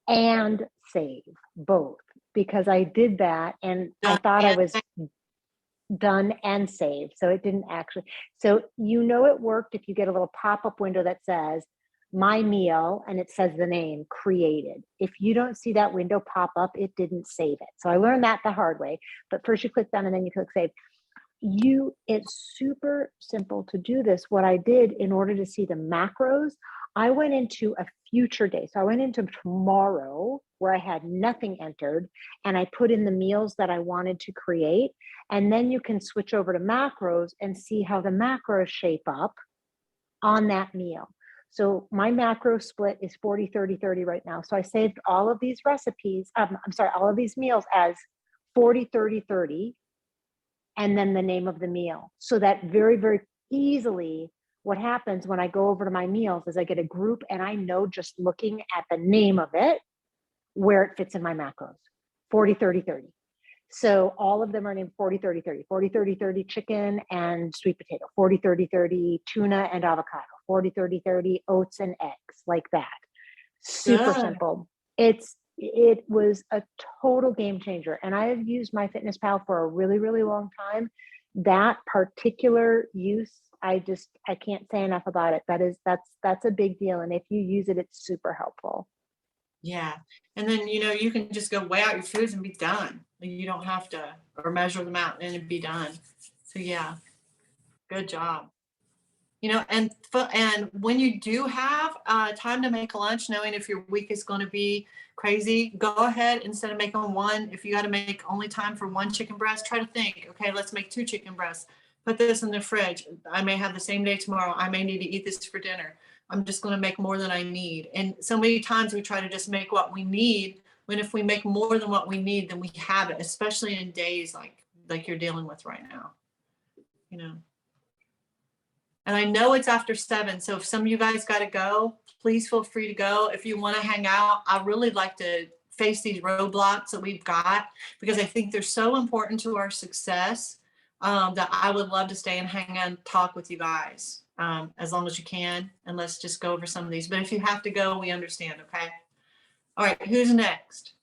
[SPEAKER 3] and save both, because I did that, and I thought I was done and saved. So it didn't actually. So it worked if you get a little pop-up window that says my meal, and it says the name created. If you don't see that window pop up, it didn't save it. So I learned that the hard way. But first you click done, and then you click save. It's super simple to do this. What I did, in order to see the macros, I went into a future day. So I went into tomorrow, where I had nothing entered, and I put in the meals that I wanted to create. And then you can switch over to macros and see how the macros shape up on that meal. So my macro split is 40, 30, 30 right now. So I saved all of these recipes, all of these meals as 40, 30, 30, and then the name of the meal. So that very, very easily, what happens when I go over to my meals is I get a group, and I know just looking at the name of it where it fits in my macros. 40, 30, 30. So all of them are named 40, 30, 30. 40, 30, 30 chicken and sweet potato. 40, 30, 30 tuna and avocado. 40, 30, 30 oats and eggs, like that. Super simple. It was a total game changer. And I have used my Fitness Pal for a really, really long time. That particular use, I can't say enough about it. That's a big deal. And if you use it, it's super helpful.
[SPEAKER 1] Yeah. And then, you can just go weigh out your foods and be done. You don't have to, or measure them out and it'd be done. So yeah, good job. And when you do have time to make lunch, knowing if your week is going to be crazy, go ahead, instead of making one, if you got to make only time for one chicken breast, try to think, okay, let's make 2 chicken breasts. Put this in the fridge. I may have the same day tomorrow. I may need to eat this for dinner. I'm just going to make more than I need. And so many times we try to just make what we need, when if we make more than what we need, then we have it, especially in days like you're dealing with right now. And I know it's after 7, so if some of you guys got to go, please feel free to go. If you want to hang out, I really like to face these roadblocks that we've got, because I think they're so important to our success, that I would love to stay and hang and talk with you guys as long as you can. And let's just go over some of these. But if you have to go, we understand, okay? All right, who's next?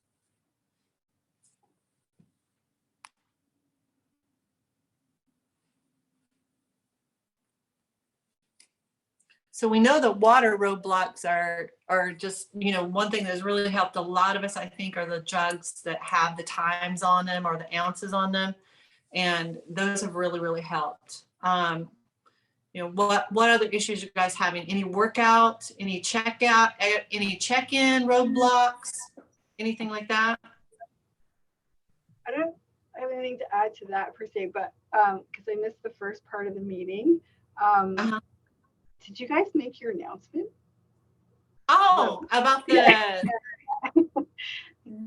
[SPEAKER 1] So we know that water roadblocks are just, one thing that's really helped a lot of us, I think, are the jugs that have the times on them or the ounces on them. And those have really, really helped. What other issues you guys having? Any workout, any checkout, any check-in roadblocks, anything like that?
[SPEAKER 6] I don't have anything to add to that per se, but because I missed the first part of the meeting. Did you guys make your announcement?
[SPEAKER 1] Oh, about the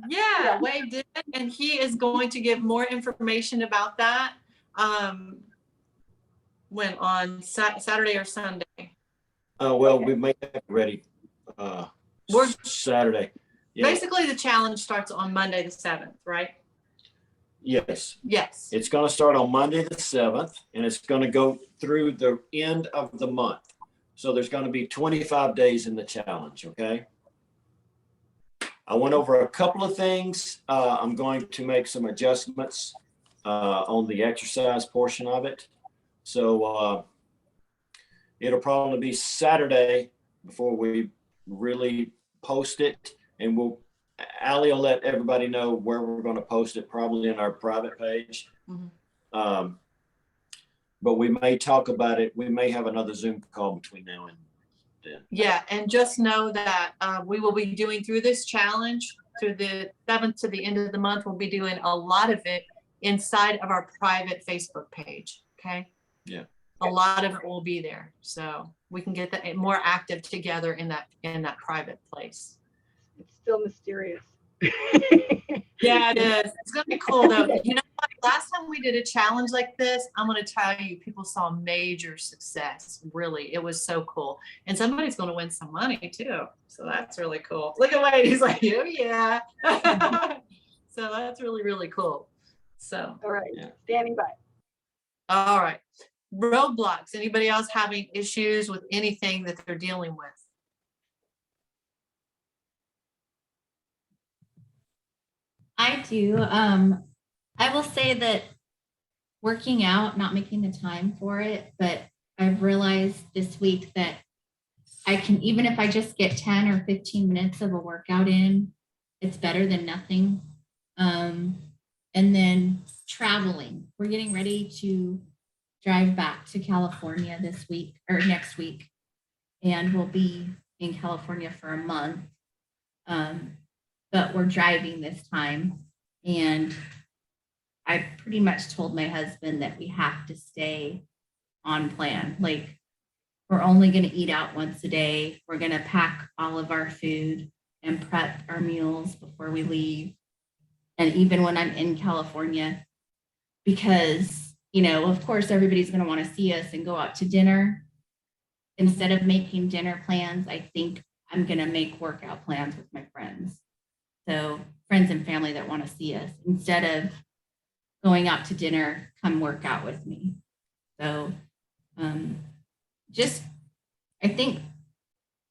[SPEAKER 1] yeah, Wade did, and he is going to give more information about that. When on Saturday or Sunday?
[SPEAKER 2] Well, we may have it ready,
[SPEAKER 1] We're-
[SPEAKER 2] Saturday. Yeah,
[SPEAKER 1] Basically, the challenge starts on Monday the 7th, right?
[SPEAKER 2] yes.
[SPEAKER 1] Yes.
[SPEAKER 2] It's gonna start on Monday the 7th, and it's gonna go through the end of the month. So there's gonna be 25 days in the challenge, okay? I went over a couple of things. I'm going to make some adjustments on the exercise portion of it. So it'll probably be Saturday before we really post it, and Allie will let everybody know where we're going to post it, probably in our private page.
[SPEAKER 1] Mhm.
[SPEAKER 2] But we may talk about it. We may have another Zoom call between now and then.
[SPEAKER 1] Yeah, and just know that we will be doing through this challenge through the 7th to the end of the month. We'll be doing a lot of it inside of our private Facebook page. Okay.
[SPEAKER 2] Yeah.
[SPEAKER 1] A lot of it will be there, so we can get that more active together in that private place.
[SPEAKER 6] It's still mysterious.
[SPEAKER 1] Yeah, it is. It's gonna be cool though. You know what? Last time we did a challenge like this, I'm gonna tell you, people saw major success. Really, it was so cool. And somebody's gonna win some money too. So that's really cool. Look at Wade, he's like, oh yeah. So that's really, really cool. So,
[SPEAKER 6] All right,
[SPEAKER 2] Yeah.
[SPEAKER 6] standing by.
[SPEAKER 1] all right. Roadblocks. Anybody else having issues with anything that they're dealing with?
[SPEAKER 8] I do. I will say that working out, not making the time for it, but I've realized this week that I can, even if I just get 10 or 15 minutes of a workout in, it's better than nothing. And then traveling. We're getting ready to drive back to California this week or next week, and we'll be in California for a month. But we're driving this time, and I pretty much told my husband that we have to stay on plan. Like, we're only going to eat out once a day. We're going to pack all of our food and prep our meals before we leave. And even when I'm in California, because, you know, of course, everybody's going to want to see us and go out to dinner. Instead of making dinner plans, I think I'm going to make workout plans with my friends. So friends and family that want to see us, instead of going out to dinner, come work out with me. So just, I think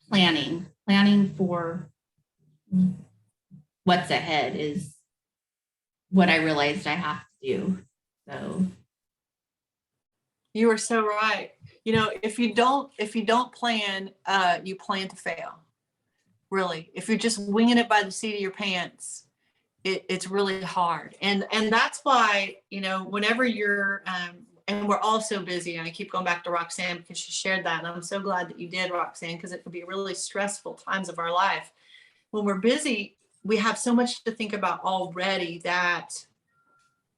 [SPEAKER 8] planning for what's ahead is what I realized I have to do. So
[SPEAKER 1] You are so right. You know, if you don't plan, you plan to fail. Really, if you're just winging it by the seat of your pants, it's really hard. And that's why, you know, whenever you're, and we're all so busy, and I keep going back to Roxanne because she shared that, and I'm so glad that you did, Roxanne, because it could be really stressful times of our life. When we're busy, we have so much to think about already that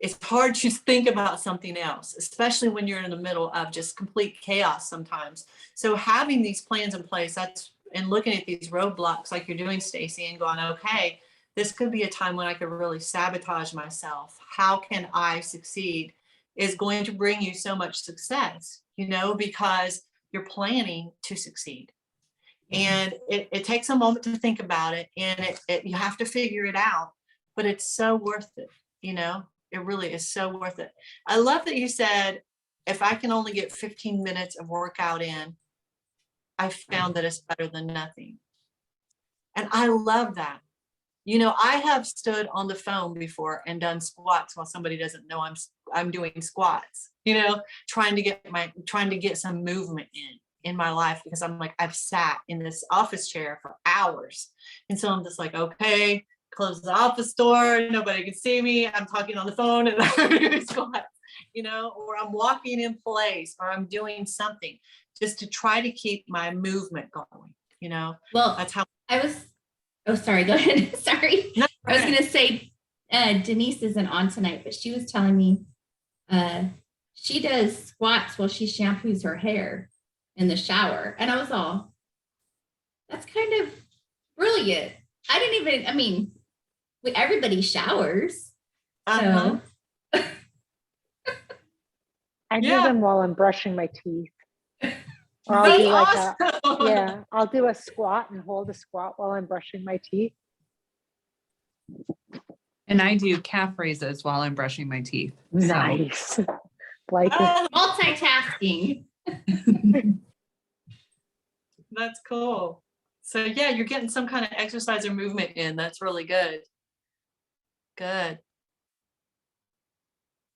[SPEAKER 1] it's hard to think about something else, especially when you're in the middle of just complete chaos sometimes. So having these plans in place, and looking at these roadblocks like you're doing, Stacy, and going, okay, this could be a time when I could really sabotage myself. How can I succeed? Is going to bring you so much success, you know, because you're planning to succeed. And it takes a moment to think about it, and you have to figure it out, but it's so worth it, you know. It really is so worth it. I love that you said, if I can only get 15 minutes of workout in, I found that it's better than nothing. And I love that. You know, I have stood on the phone before and done squats while somebody doesn't know I'm doing squats, you know, trying to get some movement in my life, because I'm like, I've sat in this office chair for hours. And so I'm just like, okay, close the office door, nobody can see me, I'm talking on the phone and I'm doing squats, you know, or I'm walking in place, or I'm doing something just to try to keep my movement going, you know.
[SPEAKER 8] well,
[SPEAKER 1] That's how
[SPEAKER 8] oh, sorry, go ahead. Sorry.
[SPEAKER 1] No,
[SPEAKER 8] I was going to say, Denise isn't on tonight, but she was telling me she does squats while she shampoos her hair in the shower. And I was all, that's kind of brilliant. I mean, everybody showers.
[SPEAKER 1] uh-huh.
[SPEAKER 8] So
[SPEAKER 3] I do
[SPEAKER 1] Yeah.
[SPEAKER 3] them while I'm brushing my teeth. Or I'll do like
[SPEAKER 1] That's
[SPEAKER 3] a,
[SPEAKER 1] awesome.
[SPEAKER 3] yeah, I'll do a squat and hold a squat while I'm brushing my teeth.
[SPEAKER 9] And I do calf raises while I'm brushing my teeth. So,
[SPEAKER 3] Nice. Like,
[SPEAKER 8] Multitasking.
[SPEAKER 1] That's cool. So yeah, you're getting some kind of exercise or movement in. That's really good. Good.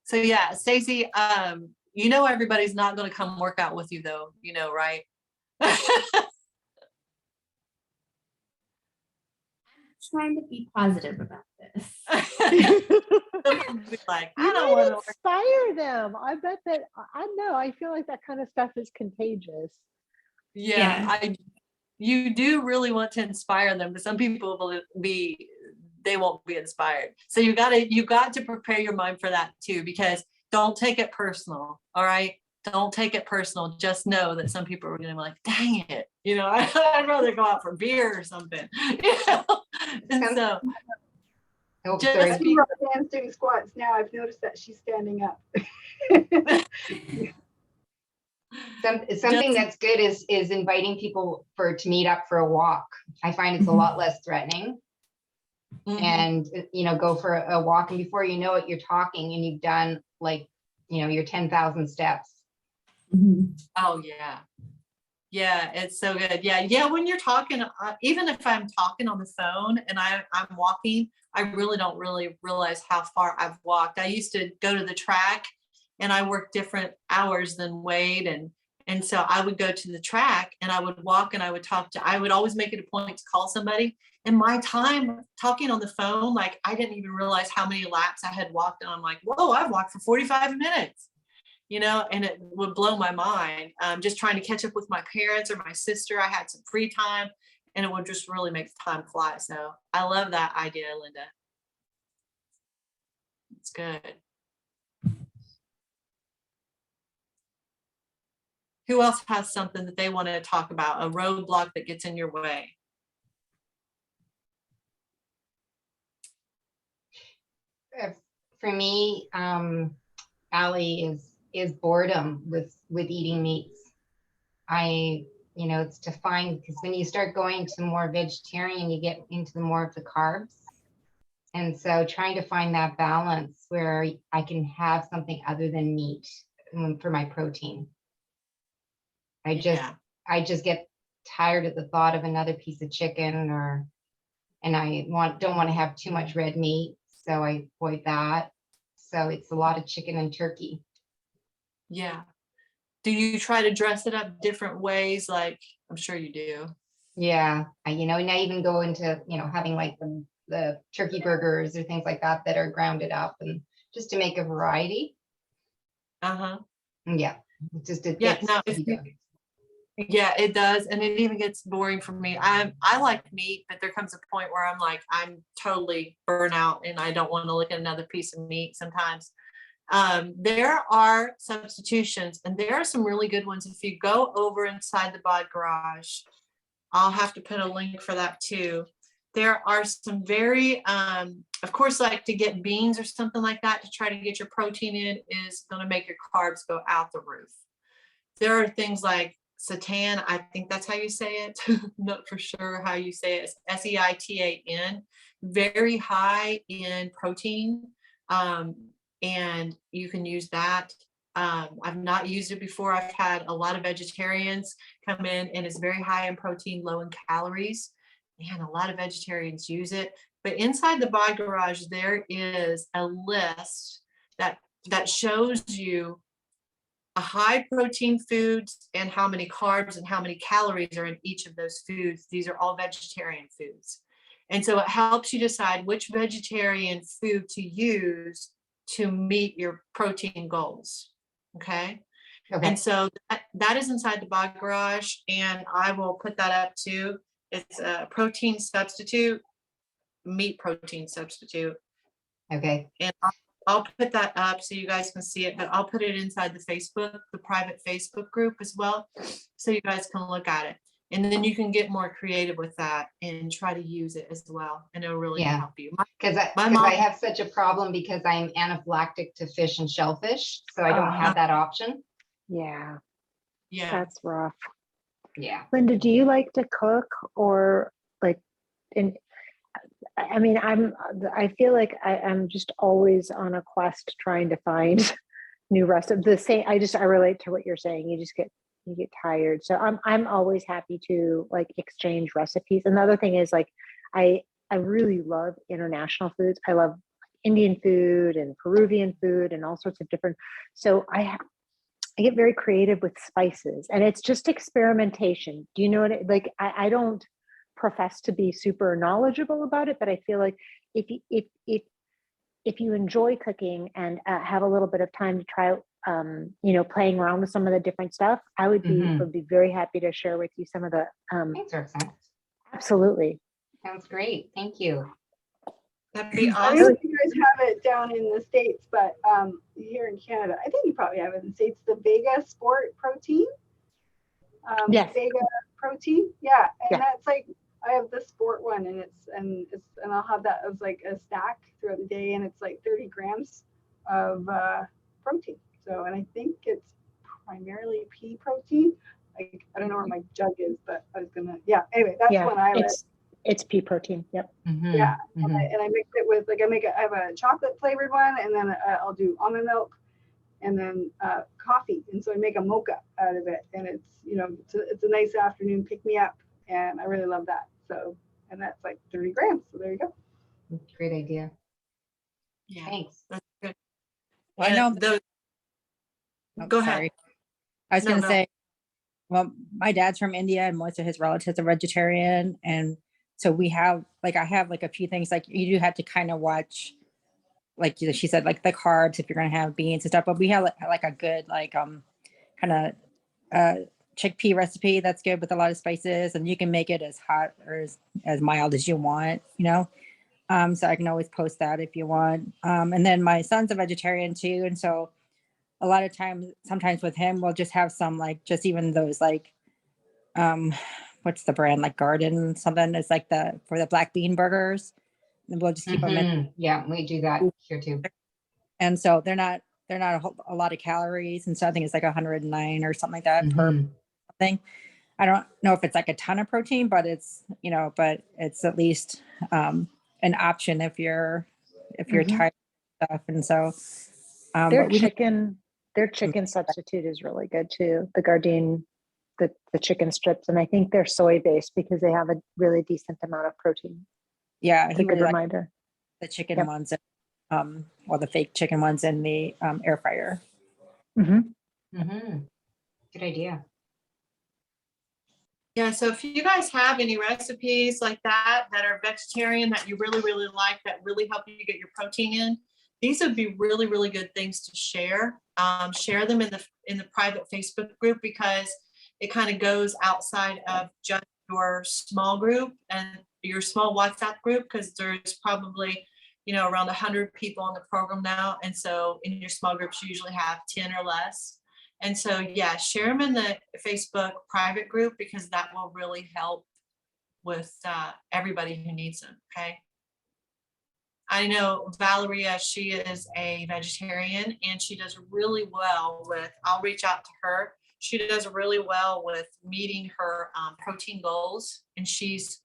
[SPEAKER 1] So yeah, Stacey, you know everybody's not going to come work out with you though, you know, right?
[SPEAKER 8] Trying to be positive about this.
[SPEAKER 1] Like,
[SPEAKER 3] you
[SPEAKER 1] I don't
[SPEAKER 3] might
[SPEAKER 1] want to.
[SPEAKER 3] inspire them. I bet that, I know, I feel like that kind of stuff is contagious.
[SPEAKER 1] Yeah, you do really want to inspire them, but some people will they won't be inspired. So you got to prepare your mind for that too, because don't take it personal. All right. Don't take it personal. Just know that some people are going to be like, dang it. You know, I'd rather go out for beer or something. You know? And so
[SPEAKER 10] Oh,
[SPEAKER 1] just
[SPEAKER 10] sorry.
[SPEAKER 1] be-
[SPEAKER 6] Roseanne's doing squats now. I've noticed that she's standing up.
[SPEAKER 10] Something that's good is inviting people to meet up for a walk. I find it's a lot less threatening.
[SPEAKER 1] Mhm.
[SPEAKER 10] And go for a walk, and before you know it, you're talking and you've done your 10,000 steps.
[SPEAKER 1] Oh yeah. Yeah, it's so good. Yeah. When you're talking, even if I'm talking on the phone and I'm walking, I really don't realize how far I've walked. I used to go to the track and I worked different hours than Wade. And so I would go to the track and I would walk and I would I would always make it a point to call somebody. And my time talking on the phone, like I didn't even realize how many laps I had walked. And I'm like, whoa, I've walked for 45 minutes. And it would blow my mind. Just trying to catch up with my parents or my sister. I had some free time and it would just really make time fly. So I love that idea, Linda. It's good. Who else has something that they want to talk about? A roadblock that gets in your way?
[SPEAKER 10] For me, Allie, is boredom with eating meats. It's to find, because when you start going to more vegetarian, you get into more of the carbs. And so trying to find that balance where I can have something other than meat for my protein. I just get tired of the thought of another piece of chicken and I don't want to have too much red meat. So I avoid that. So it's a lot of chicken and turkey.
[SPEAKER 1] Yeah. Do you try to dress it up different ways? Like, I'm sure you do.
[SPEAKER 10] Yeah. And I even go into, having like the turkey burgers or things like that are grounded up, and just to make a variety.
[SPEAKER 1] Uh-huh.
[SPEAKER 10] Yeah.
[SPEAKER 1] Yeah, it does. And it even gets boring for me. I like meat, but there comes a point where I'm totally burnt out and I don't want to look at another piece of meat sometimes. There are substitutions and there are some really good ones. If you go over inside the Bod Garage, I'll have to put a link for that too. There are some very, of course, like to get beans or something like that to try to get your protein in is going to make your carbs go out the roof. There are things like seitan, I think that's how you say it. Not for sure how you say it. It's Seitan, very high in protein. And you can use that. I've not used it before. I've had a lot of vegetarians come in and it's very high in protein, low in calories. And a lot of vegetarians use it. But inside the Bod Garage, there is a list that shows you a high protein foods and how many carbs and how many calories are in each of those foods. These are all vegetarian foods. And so it helps you decide which vegetarian food to use to meet your protein goals. Okay. And so that is inside the Bod Garage, and I will put that up too. It's a protein substitute, meat protein substitute.
[SPEAKER 10] Okay.
[SPEAKER 1] And I'll put that up so you guys can see it, but I'll put it inside the private Facebook group as well, so you guys can look at it. And then you can get more creative with that and try to use it as well. And it'll really
[SPEAKER 10] Yeah.
[SPEAKER 1] help you.
[SPEAKER 10] Because
[SPEAKER 1] My mom-
[SPEAKER 10] I have such a problem because I'm anaphylactic to fish and shellfish, so I don't
[SPEAKER 3] Oh.
[SPEAKER 10] have that option.
[SPEAKER 3] Yeah,
[SPEAKER 1] Yeah.
[SPEAKER 3] that's rough.
[SPEAKER 10] Yeah.
[SPEAKER 3] Linda, do you like to cook or like in I mean, I feel like I'm just always on a quest trying to find new recipes. The same, I relate to what you're saying. You get tired. So I'm always happy to like exchange recipes. And the other thing is like I really love international foods. I love Indian food and Peruvian food and all sorts of different. So I get very creative with spices, and it's just experimentation. Do you know what like I don't profess to be super knowledgeable about it, but I feel like if you enjoy cooking and have a little bit of time to try playing around with some of the different stuff, I would be very happy to share with you some of the
[SPEAKER 10] Thanks, Roxanne.
[SPEAKER 3] absolutely.
[SPEAKER 10] Sounds great. Thank you.
[SPEAKER 1] That'd be
[SPEAKER 6] I don't know
[SPEAKER 1] awesome.
[SPEAKER 6] if you guys have it down in the States, but here in Canada, I think you probably have it in the States, the Vega Sport protein.
[SPEAKER 3] Yes.
[SPEAKER 6] Vega protein. Yeah. And
[SPEAKER 3] Yeah.
[SPEAKER 6] that's like, I have the sport one, and I'll have that as like a snack throughout the day, and it's like 30 grams of protein. So, and I think it's primarily pea protein. Like, I don't know where my jug is, but I was gonna, anyway, that's
[SPEAKER 3] Yeah,
[SPEAKER 6] one I read.
[SPEAKER 3] it's pea protein. Yep.
[SPEAKER 6] Yeah, and I mix it with like I have a chocolate flavored one, and then I'll do almond milk, and then coffee, and so I make a mocha out of it, and it's a nice afternoon pick me up, and I really love that. So, and that's like 30 grams. So there you go.
[SPEAKER 10] Great idea.
[SPEAKER 1] Yeah.
[SPEAKER 10] Thanks.
[SPEAKER 1] That's good.
[SPEAKER 5] Well, I
[SPEAKER 1] And
[SPEAKER 5] know.
[SPEAKER 1] those-
[SPEAKER 5] Oh,
[SPEAKER 1] Go ahead.
[SPEAKER 5] sorry. I was
[SPEAKER 1] No,
[SPEAKER 5] going to
[SPEAKER 1] no.
[SPEAKER 5] say, well, my dad's from India and most of his relatives are vegetarian. And so we have, like, I have like a few things, like you do have to kind of watch, like she said, like the carbs, if you're going to have beans and stuff, but we have like a good, like, kind of chickpea recipe that's good with a lot of spices, and you can make it as hot or as mild as you want, so I can always post that if you want. And then my son's a vegetarian too, and so a lot of times, sometimes with him, we'll just have some like just even those like what's the brand, like Garden something, it's like for the black bean burgers, and we'll just keep them in.
[SPEAKER 10] Yeah, we do that here too.
[SPEAKER 5] And so they're not a lot of calories, and so I think it's like 109 or something like that per thing. I don't know if it's like a ton of protein, but it's but it's at least an option if you're tired of stuff. And so
[SPEAKER 3] Their
[SPEAKER 5] but we
[SPEAKER 3] chicken substitute is really good too. The Gardein, the chicken strips, and I think they're soy based because they have a really decent amount of protein.
[SPEAKER 5] yeah,
[SPEAKER 3] It's
[SPEAKER 5] he
[SPEAKER 3] a good
[SPEAKER 5] really likes
[SPEAKER 3] reminder.
[SPEAKER 5] the chicken
[SPEAKER 3] Yep.
[SPEAKER 5] ones, or the fake chicken ones in the air fryer.
[SPEAKER 10] Good idea.
[SPEAKER 1] Yeah, so if you guys have any recipes like that are vegetarian that you really, really like, that really help you get your protein in, these would be really, really good things to share. Share them in the private Facebook group, because it kind of goes outside of just your small group and your small WhatsApp group, because there's probably around 100 people on the program now, and so in your small groups you usually have 10 or less. And so, yeah, share them in the Facebook private group, because that will really help with everybody who needs them. Okay. I know Valeria, she is a vegetarian, and she does really well with, I'll reach out to her. She does really well with meeting her protein goals, and she's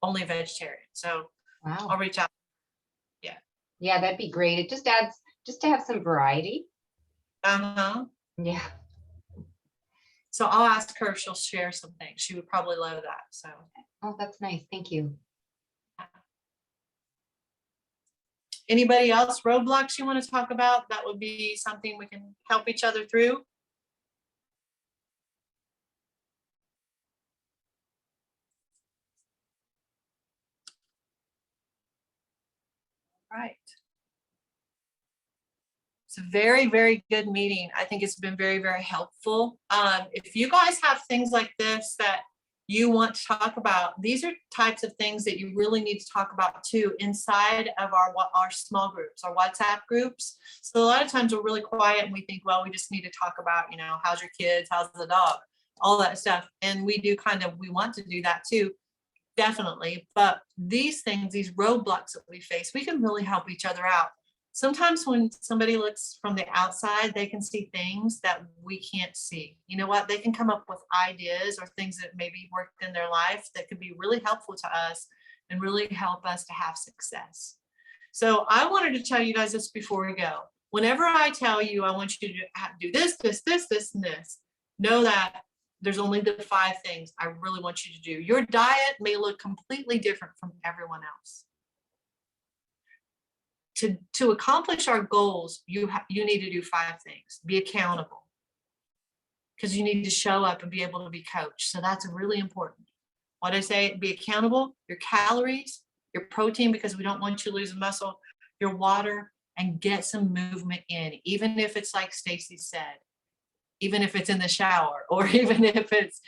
[SPEAKER 1] only a vegetarian. So
[SPEAKER 10] Wow.
[SPEAKER 1] I'll reach out.
[SPEAKER 10] Yeah, that'd be great. It just adds just to have some variety.
[SPEAKER 6] Yeah.
[SPEAKER 1] So I'll ask her if she'll share some things. She would probably love that. So.
[SPEAKER 10] Oh, that's nice. Thank you.
[SPEAKER 1] Anybody else, roadblocks you want to talk about? That would be something we can help each other through. Right. It's a very, very good meeting. I think it's been very, very helpful. If you guys have things like this that you want to talk about, these are types of things that you really need to talk about too inside of our small groups, our WhatsApp groups. So a lot of times we're really quiet and we think, well, we just need to talk about, how's your kids, how's the dog? all that stuff. And we want to do that too, definitely. But these things, these roadblocks that we face, we can really help each other out. Sometimes when somebody looks from the outside, they can see things that we can't see. You know what? They can come up with ideas or things that maybe worked in their life that could be really helpful to us and really help us to have success. So I wanted to tell you guys this before we go. Whenever I tell you, I want you to do this, this, this, this, and this, know that there's only the 5 things I really want you to do. Your diet may look completely different from everyone else. To accomplish our goals, you need to do 5 things. Be accountable, because you need to show up and be able to be coached. So that's really important. What I say, be accountable, your calories, your protein, because we don't want you to lose muscle, your water, and get some movement in, even if it's like Stacy said, even if it's in the shower, or even if it's,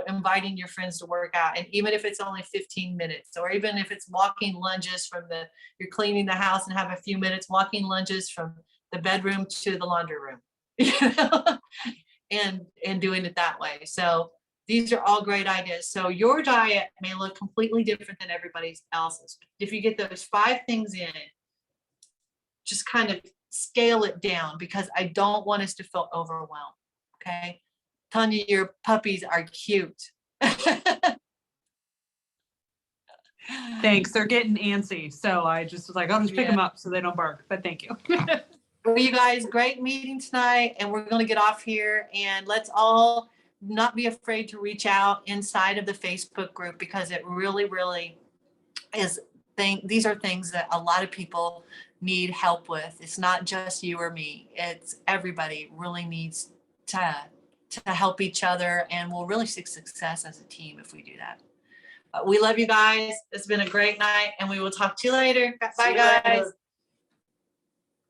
[SPEAKER 1] inviting your friends to work out, and even if it's only 15 minutes, or even if it's walking lunges you're cleaning the house and have a few minutes walking lunges from the bedroom to the laundry room, and doing it that way. So these are all great ideas. So your diet may look completely different than everybody else's. If you get those 5 things in, just kind of scale it down, because I don't want us to feel overwhelmed. Okay. Tanya, your puppies are cute.
[SPEAKER 9] Thanks. They're getting antsy. So I just was like, I'll just pick them up so they don't bark. But thank you.
[SPEAKER 1] Well, you guys, great meeting tonight. And we're going to get off here, and let's all not be afraid to reach out inside of the Facebook group, because it really, really is these are things that a lot of people need help with. It's not just you or me. It's everybody really needs to help each other, and we'll really see success as a team if we do that. But we love you guys. It's been a great night, and we will talk to you later. Bye, guys.